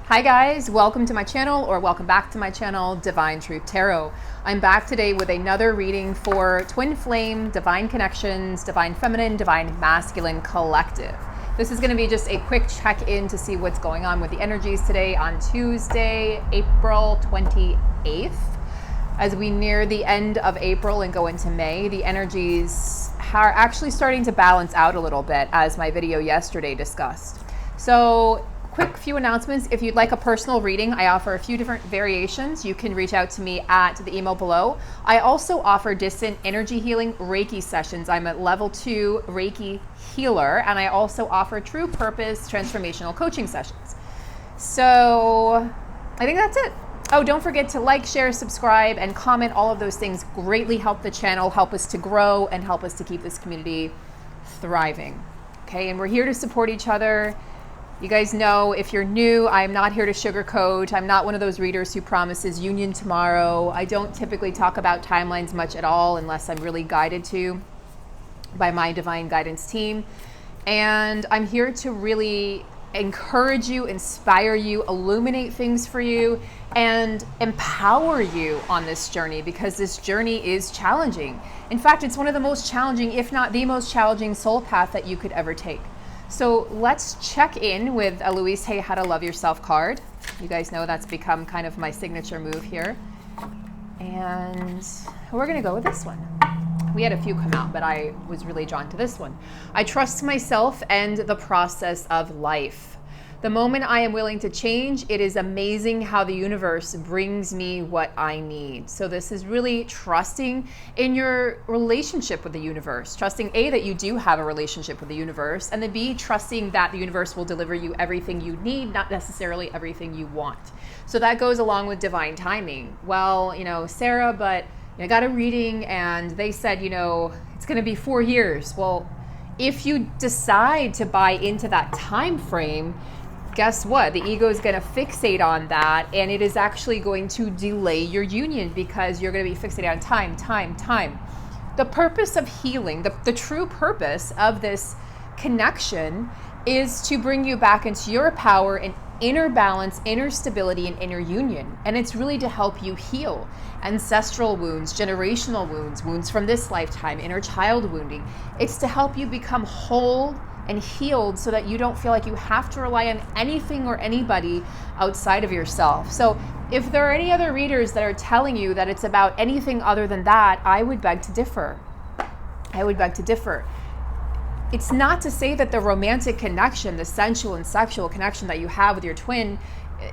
Hi guys, welcome to my channel, or welcome back to my channel, Divine Truth Tarot. I'm back today with another reading for Twin Flame, Divine Connections, Divine Feminine, Divine Masculine Collective. This is going to be just a quick check-in to see what's going on with the energies today on Tuesday, April 28th. As we near the end of April and go into May, the energies are actually starting to balance out a little bit, as my video yesterday discussed. So, quick few announcements. If you'd like a personal reading, I offer a few different variations. You can reach out to me at the email below. I also offer distant energy healing Reiki sessions. I'm a level 2 Reiki healer, and I also offer true purpose transformational coaching sessions. So I think that's it. Oh, don't forget to like, share, subscribe, and comment. All of those things greatly help the channel, help us to grow, and help us to keep this community thriving. Okay, and we're here to support each other. You guys know, if you're new, I'm not here to sugarcoat. I'm not one of those readers who promises union tomorrow. I don't typically talk about timelines much at all unless I'm really guided to by my divine guidance team. And I'm here to really encourage you, inspire you, illuminate things for you, and empower you on this journey, because this journey is challenging. In fact, it's one of the most challenging, if not the most challenging soul path that you could ever take. So let's check in with a Louise Hay How to Love Yourself card. You guys know that's become kind of my signature move here. And we're going to go with this one. We had a few come out, but I was really drawn to this one. I trust myself and the process of life. The moment I am willing to change, it is amazing how the universe brings me what I need. So this is really trusting in your relationship with the universe. Trusting A, that you do have a relationship with the universe, and then B, trusting that the universe will deliver you everything you need, not necessarily everything you want. So that goes along with divine timing. Well, Sarah, but I got a reading and they said, it's going to be 4 years. Well, if you decide to buy into that time frame, guess what? The ego is going to fixate on that, and it is actually going to delay your union because you're going to be fixated on time. The purpose of healing, the true purpose of this connection is to bring you back into your power and inner balance, inner stability, and inner union. And it's really to help you heal ancestral wounds, generational wounds, wounds from this lifetime, inner child wounding. It's to help you become whole and healed so that you don't feel like you have to rely on anything or anybody outside of yourself. So if there are any other readers that are telling you that it's about anything other than that, I would beg to differ. It's not to say that the romantic connection, the sensual and sexual connection that you have with your twin,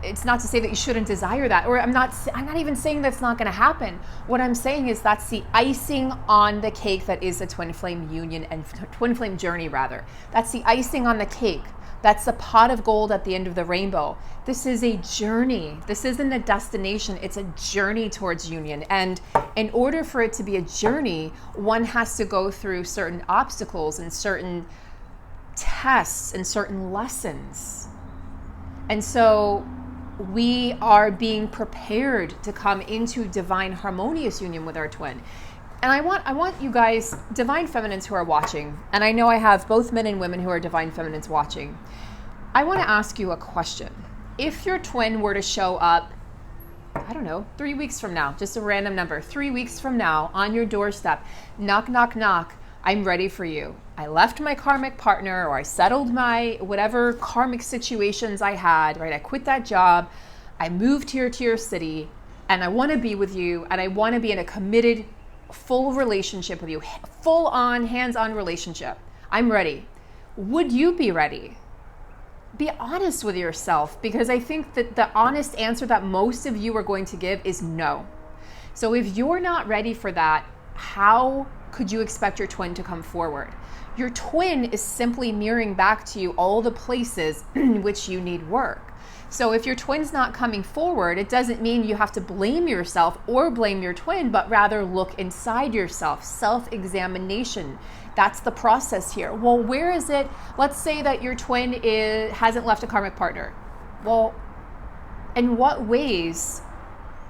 it's not to say that you shouldn't desire that. Or I'm not even saying that's not going to happen. What I'm saying is that's the icing on the cake that is a twin flame union and twin flame journey, rather. That's the icing on the cake. That's the pot of gold at the end of the rainbow. This is a journey. This isn't a destination. It's a journey towards union. And in order for it to be a journey, one has to go through certain obstacles and certain tests and certain lessons. And so we are being prepared to come into divine harmonious union with our twin. And I want you guys, divine feminines who are watching, and I know I have both men and women who are divine feminines watching. I want to ask you a question. If your twin were to show up, 3 weeks from now, just a random number, 3 weeks from now on your doorstep, knock, knock, knock, I'm ready for you. I left my karmic partner, or I settled my whatever karmic situations I had, right? I quit that job. I moved here to your city, and I want to be with you, and I want to be in a committed, full relationship with you, full on, hands-on relationship. I'm ready. Would you be ready? Be honest with yourself, because I think that the honest answer that most of you are going to give is no. So if you're not ready for that, how could you expect your twin to come forward? Your twin is simply mirroring back to you all the places in which you need work. So if your twin's not coming forward, it doesn't mean you have to blame yourself or blame your twin, but rather look inside yourself, self-examination. That's the process here. Well, where is it? Let's say that your twin hasn't left a karmic partner. Well, in what ways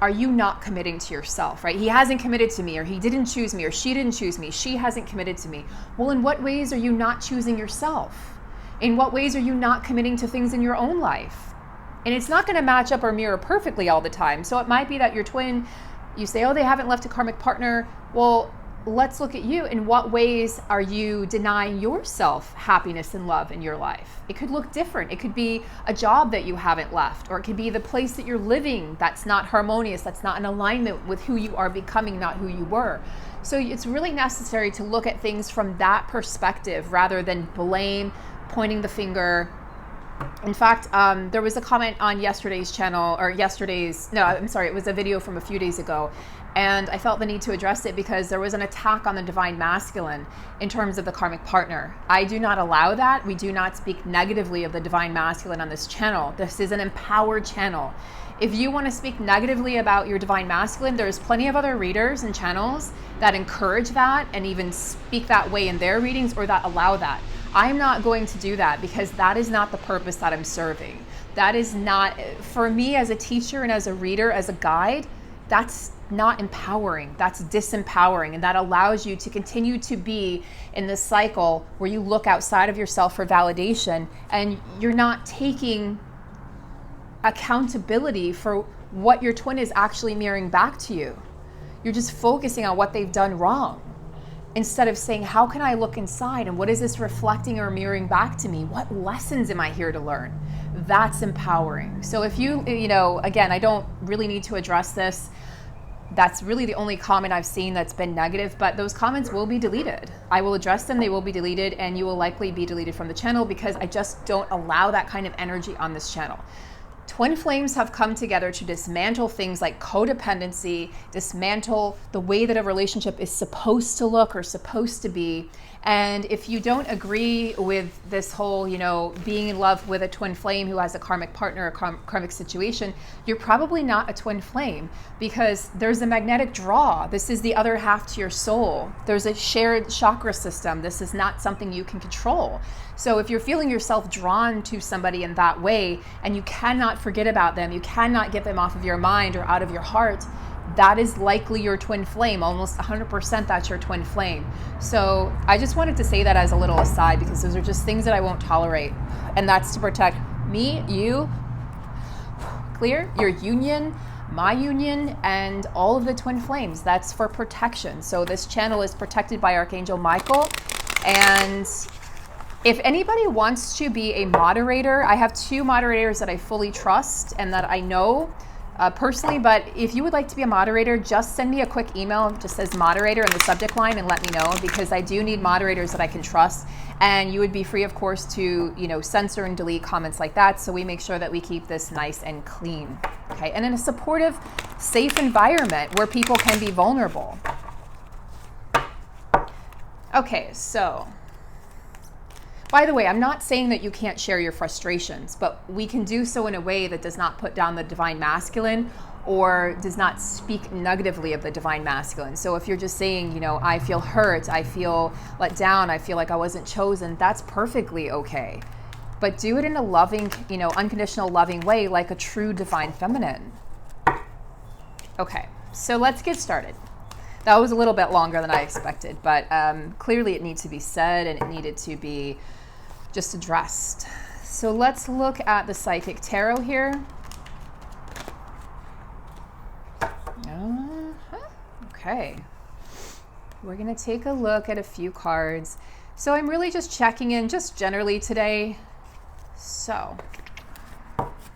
are you not committing to yourself, right? He hasn't committed to me, or he didn't choose me, or she didn't choose me. She hasn't committed to me. Well, in what ways are you not choosing yourself? In what ways are you not committing to things in your own life? And it's not going to match up or mirror perfectly all the time. So it might be that your twin, you say, oh, they haven't left a karmic partner. Well, let's look at you. In what ways are you denying yourself happiness and love in your life? It could look different. It could be a job that you haven't left, or it could be the place that you're living that's not harmonious, that's not in alignment with who you are becoming, not who you were. So it's really necessary to look at things from that perspective rather than blame, pointing the finger. In fact, there was a comment on yesterday's channel, or it was a video from a few days ago. And I felt the need to address it because there was an attack on the divine masculine in terms of the karmic partner. I do not allow that. We do not speak negatively of the divine masculine on this channel. This is an empowered channel. If you want to speak negatively about your divine masculine, there's plenty of other readers and channels that encourage that and even speak that way in their readings or that allow that. I'm not going to do that because that is not the purpose that I'm serving. That is not, for me as a teacher and as a reader, as a guide, that's not empowering. That's disempowering. And that allows you to continue to be in this cycle where you look outside of yourself for validation and you're not taking accountability for what your twin is actually mirroring back to you. You're just focusing on what they've done wrong instead of saying, how can I look inside and what is this reflecting or mirroring back to me? What lessons am I here to learn? That's empowering. So if again, I don't really need to address this. That's really the only comment I've seen that's been negative, but those comments will be deleted. I will address them, they will be deleted, and you will likely be deleted from the channel because I just don't allow that kind of energy on this channel. Twin flames have come together to dismantle things like codependency, dismantle the way that a relationship is supposed to look or supposed to be. And if you don't agree with this whole, being in love with a twin flame who has a karmic partner, a karmic situation, you're probably not a twin flame because there's a magnetic draw. This is the other half to your soul. There's a shared chakra system. This is not something you can control. So if you're feeling yourself drawn to somebody in that way and you cannot forget about them, you cannot get them off of your mind or out of your heart, that is likely your twin flame. Almost 100% that's your twin flame. So I just wanted to say that as a little aside because those are just things that I won't tolerate. And that's to protect me, you, clear, your union, my union, and all of the twin flames. That's for protection. So this channel is protected by Archangel Michael. And if anybody wants to be a moderator, I have 2 moderators that I fully trust and that I know personally, but if you would like to be a moderator, just send me a quick email. It just says moderator in the subject line and let me know because I do need moderators that I can trust. And you would be free, of course, to censor and delete comments like that. So we make sure that we keep this nice and clean. Okay, and in a supportive, safe environment where people can be vulnerable. Okay, so by the way, I'm not saying that you can't share your frustrations, but we can do so in a way that does not put down the divine masculine or does not speak negatively of the divine masculine. So if you're just saying, I feel hurt, I feel let down, I feel like I wasn't chosen, that's perfectly okay. But do it in a loving, unconditional loving way, like a true divine feminine. Okay, so let's get started. That was a little bit longer than I expected, but clearly it needs to be said and it needed to be just addressed. So let's look at the Psychic Tarot here. Okay. We're going to take a look at a few cards. So I'm really just checking in just generally today. So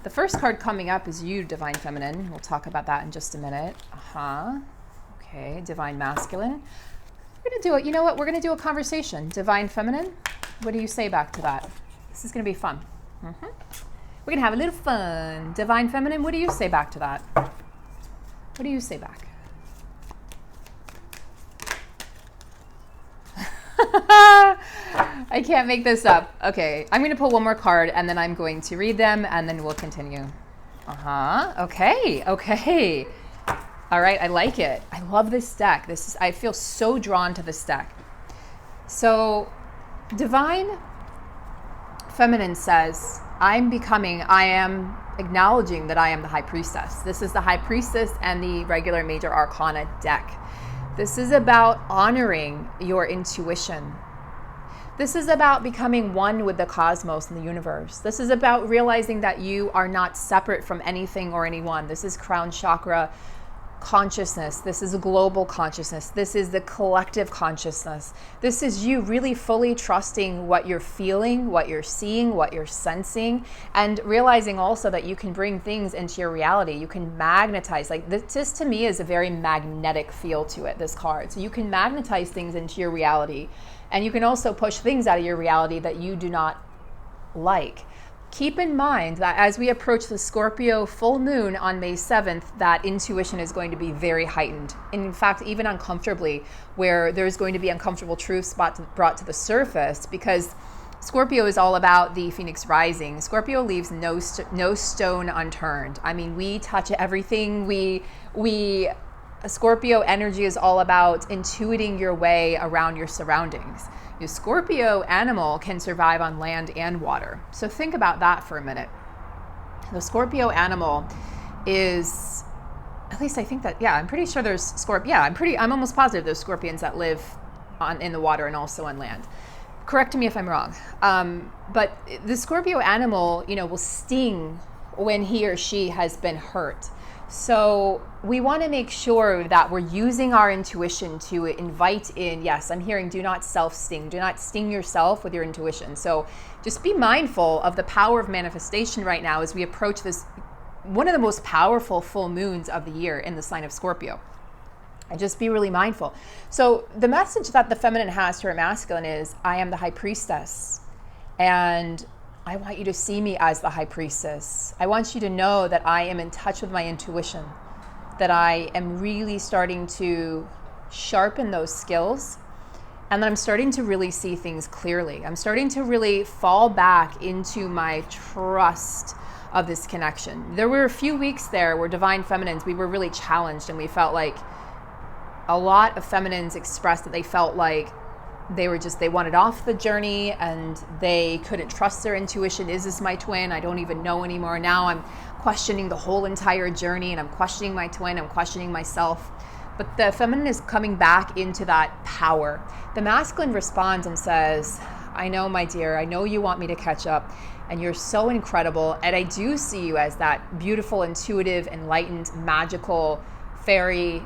the first card coming up is you, Divine Feminine. We'll talk about that in just a minute. Okay, Divine Masculine. We're going to do it. You know what? We're going to do a conversation. Divine Feminine, what do you say back to that? This is going to be fun. We're going to have a little fun. Divine Feminine, what do you say back to that? What do you say back? I can't make this up. Okay, I'm going to pull one more card and then I'm going to read them and then we'll continue. Okay. All right, I like it. I love this deck. I feel so drawn to this deck. So, Divine Feminine says, I am acknowledging that I am the High Priestess. This is the High Priestess and the regular Major Arcana deck. This is about honoring your intuition. This is about becoming one with the cosmos and the universe. This is about realizing that you are not separate from anything or anyone. This is crown chakra consciousness. This is a global consciousness. This is the collective consciousness. This is you really fully trusting what you're feeling, what you're seeing, what you're sensing, and realizing also that you can bring things into your reality. You can magnetize. Like this to me is a very magnetic feel to it, this card. So you can magnetize things into your reality, and you can also push things out of your reality that you do not like. Keep in mind that as we approach the Scorpio full moon on May 7th, that intuition is going to be very heightened. In fact, even uncomfortably, where there's going to be uncomfortable truths brought to the surface, because Scorpio is all about the Phoenix rising. Scorpio leaves no stone unturned. I mean, we touch everything. Scorpio energy is all about intuiting your way around your surroundings. Your Scorpio animal can survive on land and water. So think about that for a minute. The Scorpio animal is, at least I think that, I'm pretty sure there's I'm almost positive there's scorpions that live in the water and also on land. Correct me if I'm wrong. But the Scorpio animal, will sting when he or she has been hurt. So we want to make sure that we're using our intuition to invite in, yes, I'm hearing do not self-sting. Do not sting yourself with your intuition. So just be mindful of the power of manifestation right now as we approach this, one of the most powerful full moons of the year in the sign of Scorpio. And just be really mindful. So the message that the feminine has to her masculine is, I am the high priestess. And I want you to see me as the high priestess. I want you to know that I am in touch with my intuition, that I am really starting to sharpen those skills, and that I'm starting to really see things clearly. I'm starting to really fall back into my trust of this connection. There were a few weeks there where divine feminines, we were really challenged, and we felt like a lot of feminines expressed that they felt like they wanted off the journey and they couldn't trust their intuition. Is this my twin? I don't even know anymore. Now I'm questioning the whole entire journey, and I'm questioning my twin. I'm questioning myself. But the feminine is coming back into that power. The masculine responds and says, I know, my dear, I know you want me to catch up, and you're so incredible. And I do see you as that beautiful, intuitive, enlightened, magical, fairy,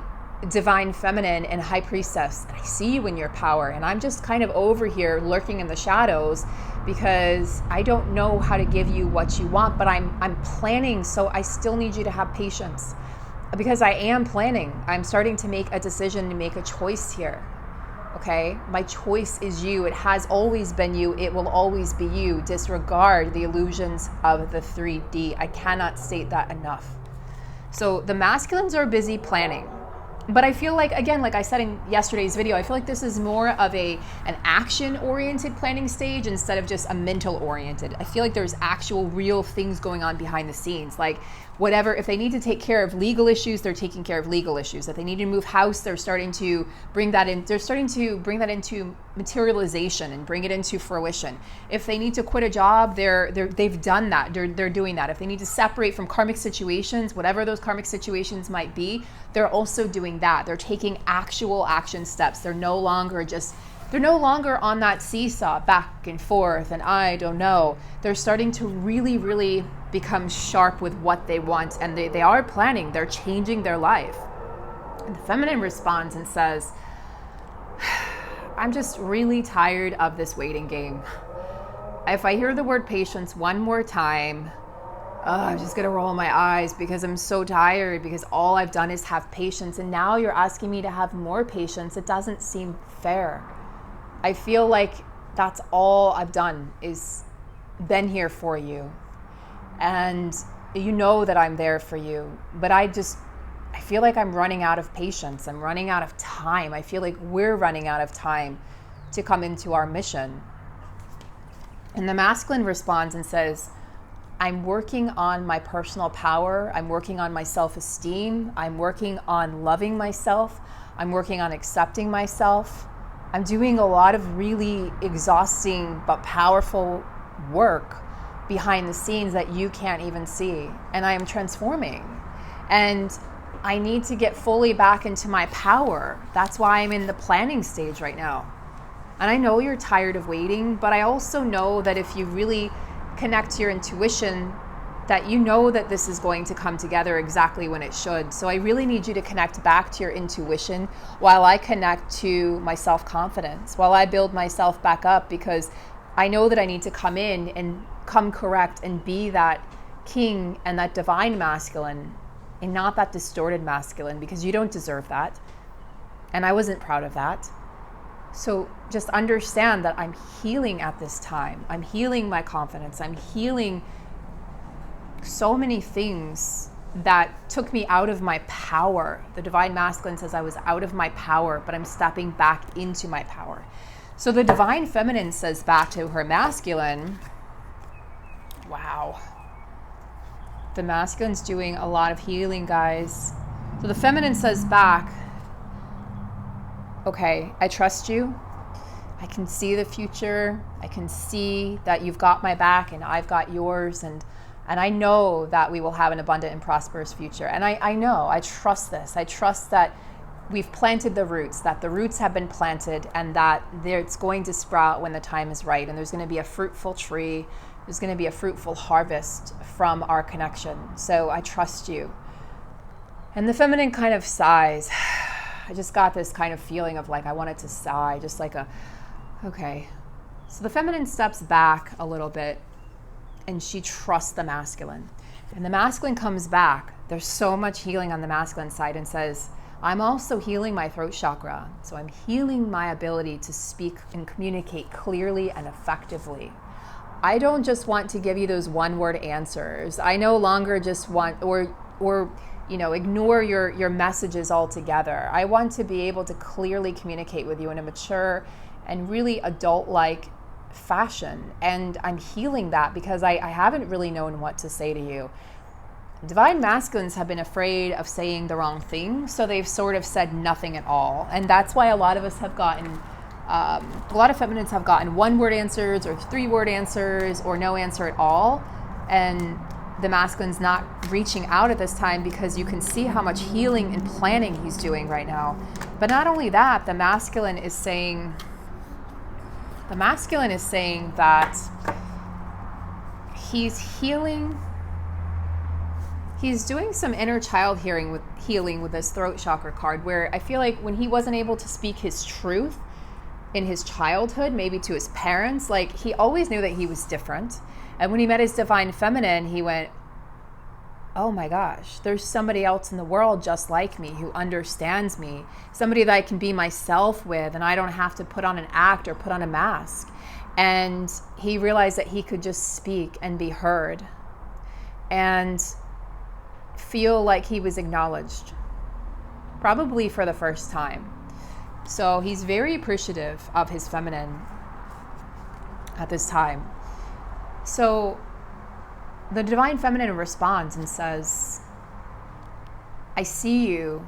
divine feminine and high priestess. And I see you in your power, and I'm just kind of over here lurking in the shadows because I don't know how to give you what you want, but I'm planning, so I still need you to have patience, because I am planning. I'm starting to make a decision, to make a choice here. Okay, my choice is you. It has always been you. It will always be you. Disregard the illusions of the 3D. I cannot state that enough. So the masculines are busy planning. But I feel like, again, like I said in yesterday's video, I feel like this is more of an action-oriented planning stage instead of just a mental-oriented. I feel like there's actual real things going on behind the scenes. Like whatever, if they need to take care of legal issues, they're taking care of legal issues. If they need to move house, they're starting to bring that in. They're starting to bring that into materialization and bring it into fruition. If they need to quit a job, they've done that. They're doing that. If they need to separate from karmic situations, whatever those karmic situations might be, they're also doing that. They're taking actual action steps. They're no longer on that seesaw back and forth and I don't know. They're starting to really, really become sharp with what they want, and they are planning. They're changing their life. And the feminine responds and says, I'm just really tired of this waiting game. If I hear the word patience one more time, I'm just going to roll my eyes because I'm so tired, because all I've done is have patience, and now you're asking me to have more patience. It doesn't seem fair. I feel like that's all I've done is been here for you. And you know that I'm there for you. But I feel like I'm running out of patience. I'm running out of time. I feel like we're running out of time to come into our mission. And the masculine responds and says, I'm working on my personal power. I'm working on my self-esteem. I'm working on loving myself. I'm working on accepting myself. I'm doing a lot of really exhausting but powerful work behind the scenes that you can't even see. And I am transforming. And I need to get fully back into my power. That's why I'm in the planning stage right now. And I know you're tired of waiting, but I also know that if you really connect to your intuition, that you know that this is going to come together exactly when it should. So I really need you to connect back to your intuition while I connect to my self-confidence, while I build myself back up, because I know that I need to come in and come correct and be that king and that divine masculine and not that distorted masculine, because you don't deserve that. And I wasn't proud of that. So just understand that I'm healing at this time. I'm healing my confidence. I'm healing so many things that took me out of my power. The divine masculine says I was out of my power, but I'm stepping back into my power. So the divine feminine says back to her masculine, wow. The masculine's doing a lot of healing, guys. So the feminine says back, okay, I trust you. I can see the future. I can see that you've got my back and I've got yours. And I know that we will have an abundant and prosperous future. And I know, I trust this. I trust that we've planted the roots, that the roots have been planted, and that it's going to sprout when the time is right. And there's going to be a fruitful tree. There's going to be a fruitful harvest from our connection. So I trust you. And the feminine kind of sighs. I just got this kind of feeling of like I wanted to sigh, just like okay. So the feminine steps back a little bit and she trusts the masculine. And the masculine comes back. There's so much healing on the masculine side and says, I'm also healing my throat chakra. So I'm healing my ability to speak and communicate clearly and effectively. I don't just want to give you those one-word answers. I no longer just want, or ignore your messages altogether. I want to be able to clearly communicate with you in a mature and really adult-like fashion. And I'm healing that because I haven't really known what to say to you. Divine masculines have been afraid of saying the wrong thing, so they've sort of said nothing at all. And that's why a lot of us have gotten, a lot of feminines have gotten one-word answers or three-word answers or no answer at all. And the masculine's not reaching out at this time because you can see how much healing and planning he's doing right now. But not only that, the masculine is saying that he's healing. He's doing some inner child healing with this throat chakra card, where I feel like when he wasn't able to speak his truth in his childhood, maybe to his parents, like he always knew that he was different. And when he met his divine feminine, he went, oh my gosh, there's somebody else in the world just like me who understands me, somebody that I can be myself with, and I don't have to put on an act or put on a mask. And he realized that he could just speak and be heard and feel like he was acknowledged, probably for the first time. So he's very appreciative of his feminine at this time. So the divine feminine responds and says, I see you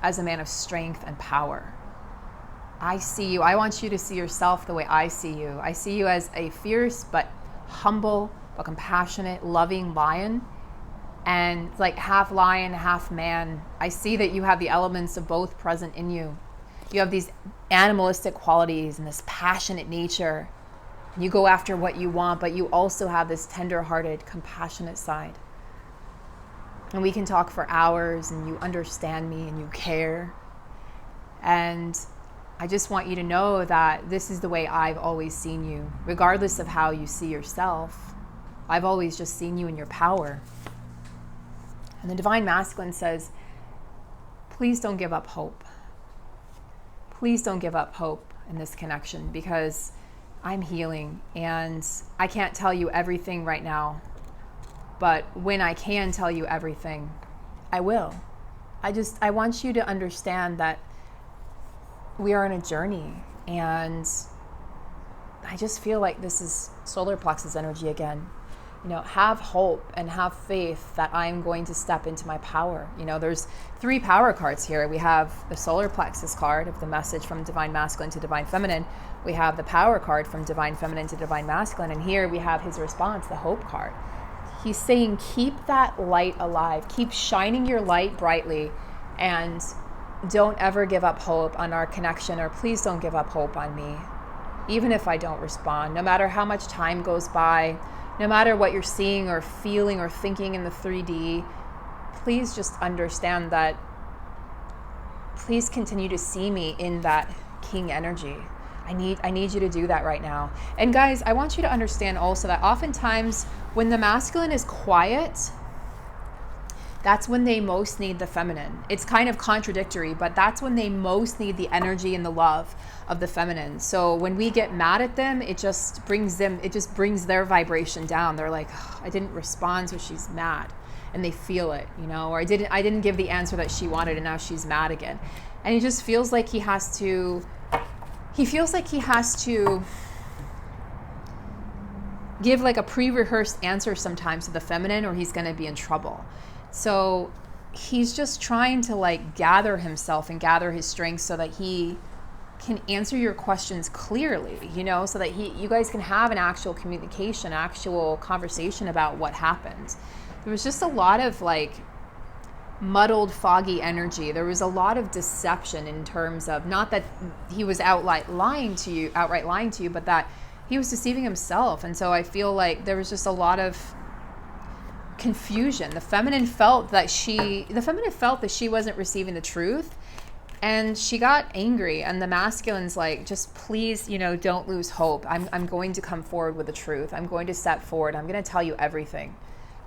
as a man of strength and power. I see you. I want you to see yourself the way I see you. I see you as a fierce but humble but compassionate, loving lion, and like half lion, half man. I see that you have the elements of both present in you. You have these animalistic qualities and this passionate nature. You go after what you want, but you also have this tender-hearted, compassionate side. And we can talk for hours, and you understand me, and you care. And I just want you to know that this is the way I've always seen you. Regardless of how you see yourself, I've always just seen you in your power. And the divine masculine says, please don't give up hope. Please don't give up hope in this connection, because I'm healing and I can't tell you everything right now, but when I can tell you everything, I will. I want you to understand that we are on a journey, and I just feel like this is solar plexus energy again. Have hope and have faith that I'm going to step into my power. There's 3 power cards here. We have the solar plexus card of the message from divine masculine to divine feminine. We have the power card from divine feminine to divine masculine. And here we have his response, the hope card. He's saying, keep that light alive. Keep shining your light brightly, and don't ever give up hope on our connection, or please don't give up hope on me. even if I don't respond, no matter how much time goes by, no matter what you're seeing or feeling or thinking in the 3D, please just understand that, please continue to see me in that king energy. I need you to do that right now. And guys, I want you to understand also that oftentimes when the masculine is quiet, that's when they most need the feminine. It's kind of contradictory, but that's when they most need the energy and the love of the feminine. So when we get mad at them, it just brings their vibration down. They're like, oh, I didn't respond, so she's mad. And they feel it, or I didn't give the answer that she wanted, and now she's mad again. And he just feels like he has to give like a pre-rehearsed answer sometimes to the feminine, or he's going to be in trouble. So he's just trying to like gather himself and gather his strength so that he can answer your questions clearly, so that you guys can have an actual communication, actual conversation about what happened. There was just a lot of like muddled, foggy energy. There was a lot of deception in terms of, not that he was outright lying to you, but that he was deceiving himself. And so I feel like there was just a lot of confusion. The feminine felt that she wasn't receiving the truth, and she got angry. And the masculine's like, just please, don't lose hope. I'm going to come forward with the truth. I'm going to step forward. I'm going to tell you everything.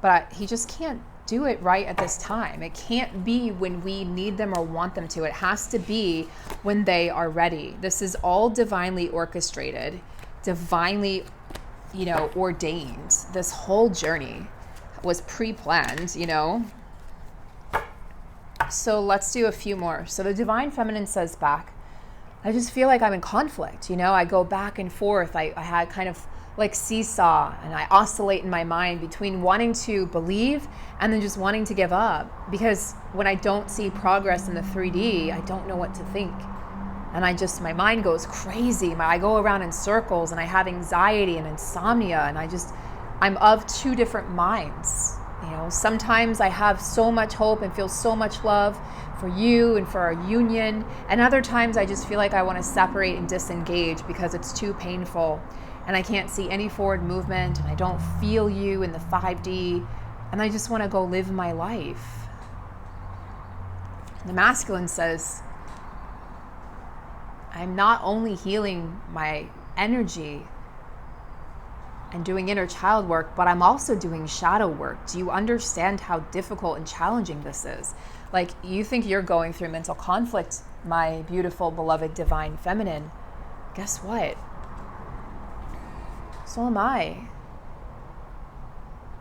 But he just can't do it right at this time. It can't be when we need them or want them to. It has to be when they are ready. This is all divinely orchestrated, divinely, ordained. This whole journey was pre-planned, So let's do a few more. So the divine feminine says back, I just feel like I'm in conflict. I go back and forth. I had kind of like seesaw, and I oscillate in my mind between wanting to believe and then just wanting to give up, because when I don't see progress in the 3D, I don't know what to think. And my mind goes crazy. I go around in circles, and I have anxiety and insomnia, and I'm of two different minds. Sometimes I have so much hope and feel so much love for you and for our union. And other times I just feel like I want to separate and disengage because it's too painful. And I can't see any forward movement, and I don't feel you in the 5D, and I just want to go live my life. The masculine says, I'm not only healing my energy and doing inner child work, but I'm also doing shadow work. Do you understand how difficult and challenging this is? Like, you think you're going through mental conflict, my beautiful, beloved, divine feminine. Guess what? So am I.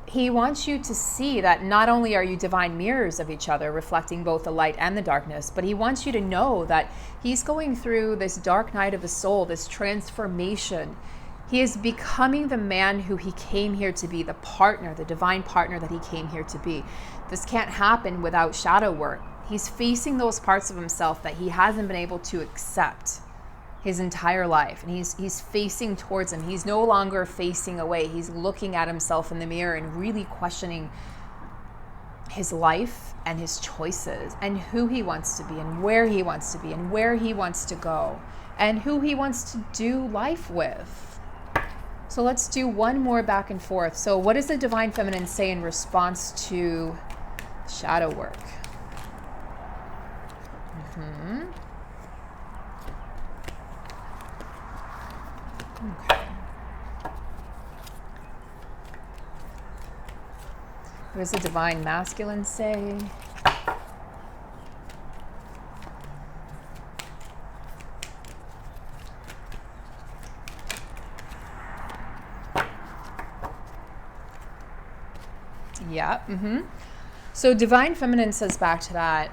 He wants you to see that not only are you divine mirrors of each other, reflecting both the light and the darkness, but he wants you to know that he's going through this dark night of the soul, this transformation. He is becoming the man who he came here to be, the partner, the divine partner that he came here to be. This can't happen without shadow work. He's facing those parts of himself that he hasn't been able to accept his entire life, and he's facing towards him. He's no longer facing away. He's looking at himself in the mirror and really questioning his life and his choices and who he wants to be and where he wants to be and where he wants to go and who he wants to do life with. So let's do one more back and forth. So what does the divine feminine say in response to shadow work? Okay. What does the divine masculine say? Yeah. So divine feminine says back to that,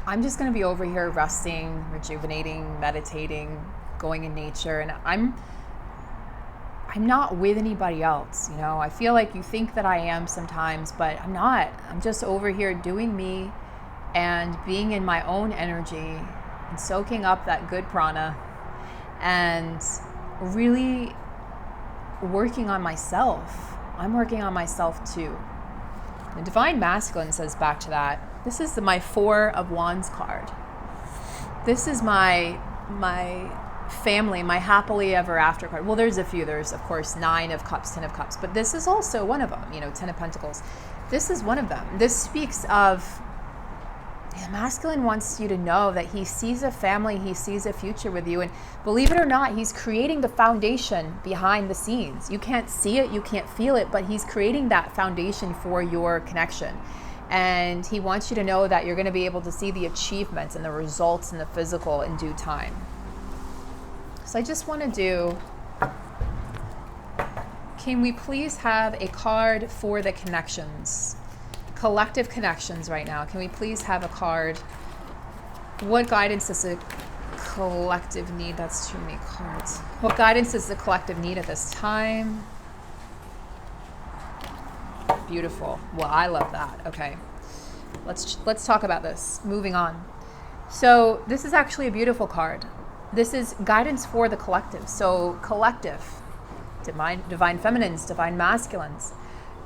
I'm just going to be over here resting, rejuvenating, meditating, going in nature, and I'm not with anybody else. I feel like you think that I am sometimes, but I'm not. I'm just over here doing me and being in my own energy and soaking up that good prana and really working on myself. I'm working on myself too. The divine masculine says back to that, this is my 4 of Wands card. This is my my family, my happily ever after card. Well, there's a few. There's, of course, 9 of Cups, 10 of Cups, but this is also one of them, you know, 10 of Pentacles. This is one of them. This speaks of the masculine wants you to know that he sees a family, he sees a future with you. And believe it or not, he's creating the foundation behind the scenes. You can't see it, you can't feel it, but he's creating that foundation for your connection. And he wants you to know that you're going to be able to see the achievements and the results in the physical in due time. So I just want to do, can we please have a card for the connections? Collective connections right now. Can we please have a card? What guidance does the collective need? That's too many cards. What guidance does the collective need at this time? Beautiful. Well, I love that. Okay. Let's talk about this. Moving on. So this is actually a beautiful card. This is guidance for the collective. So collective, divine feminines, divine masculines.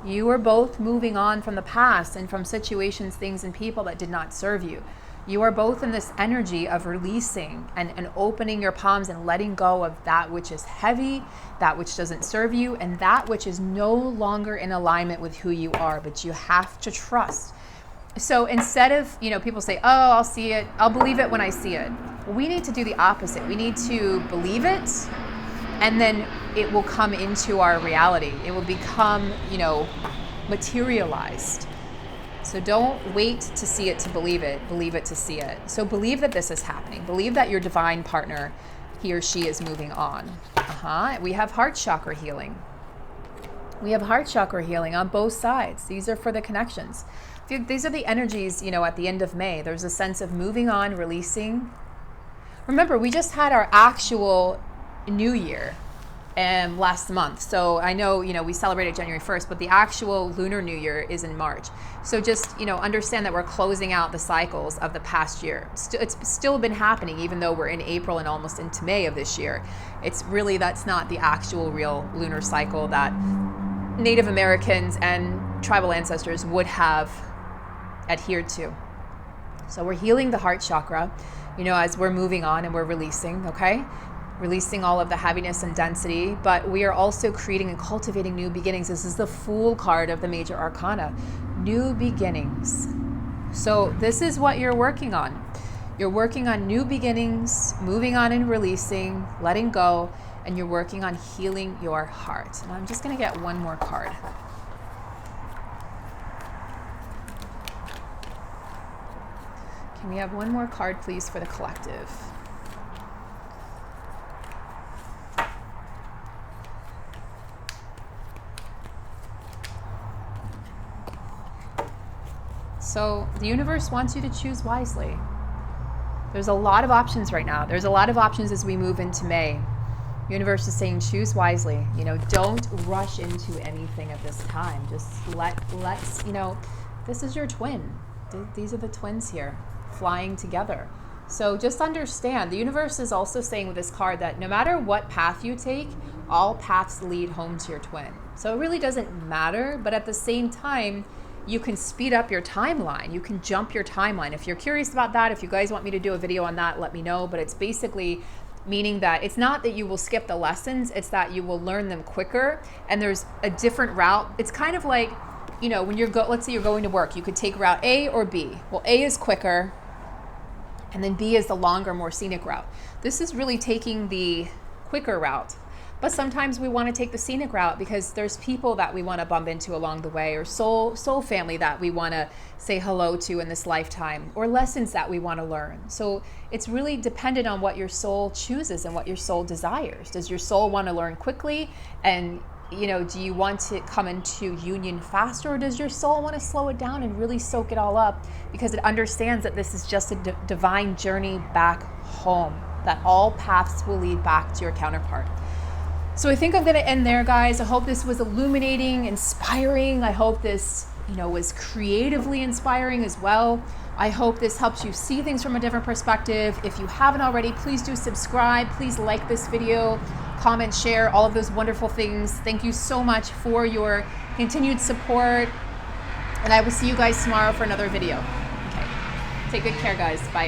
You are both moving on from the past and from situations, things, and people that did not serve you. You are both in this energy of releasing and opening your palms and letting go of that which is heavy, that which doesn't serve you, and that which is no longer in alignment with who you are, but you have to trust. So instead of, you know, people say, oh, I'll see it, I'll believe it when I see it. We need to do the opposite. We need to believe it, and then it will come into our reality. It will become, you know, materialized. So don't wait to see it to believe it to see it. So believe that this is happening. Believe that your divine partner, he or she, is moving on. We have heart chakra healing. We have heart chakra healing on both sides. These are for the connections. These are the energies, you know, at the end of May. There's a sense of moving on, releasing. Remember, we just had our actual New Year last month. So I know, you know, we celebrated January 1st, but the actual Lunar New Year is in March. So just, you know, understand that we're closing out the cycles of the past year. It's still been happening, even though we're in April and almost into May of this year. It's really, that's not the actual real lunar cycle that Native Americans and tribal ancestors would have adhered to. So we're healing the heart chakra, you know, as we're moving on and we're releasing, okay? Releasing all of the heaviness and density, but we are also creating and cultivating new beginnings. This is the Fool card of the major arcana. New beginnings. So this is what you're working on. You're working on new beginnings, moving on and releasing, letting go, and you're working on healing your heart. And I'm just going to get one more card. Can we have one more card, please, for the collective? So the universe wants you to choose wisely. There's a lot of options right now. There's a lot of options as we move into May. The universe is saying choose wisely. You know, don't rush into anything at this time. Just let's, you know, this is your twin. These are the twins here flying together. So just understand, the universe is also saying with this card that no matter what path you take, all paths lead home to your twin. So it really doesn't matter, but at the same time, you can speed up your timeline. You can jump your timeline. If you're curious about that, if you guys want me to do a video on that, let me know. But it's basically meaning that it's not that you will skip the lessons, it's that you will learn them quicker, and there's a different route. It's kind of like, you know, when let's say you're going to work, you could take route A or B. Well, A is quicker, and then B is the longer, more scenic route. This is really taking the quicker route. But sometimes we want to take the scenic route because there's people that we want to bump into along the way, or soul family that we want to say hello to in this lifetime, or lessons that we want to learn. So it's really dependent on what your soul chooses and what your soul desires. Does your soul want to learn quickly? And, you know, do you want to come into union faster, or does your soul want to slow it down and really soak it all up because it understands that this is just a divine journey back home, that all paths will lead back to your counterpart. So I think I'm going to end there, guys. I hope this was illuminating, inspiring. I hope this, you know, was creatively inspiring as well. I hope this helps you see things from a different perspective. If you haven't already, please do subscribe. Please like this video, comment, share, all of those wonderful things. Thank you so much for your continued support. And I will see you guys tomorrow for another video. Okay. Take good care, guys. Bye.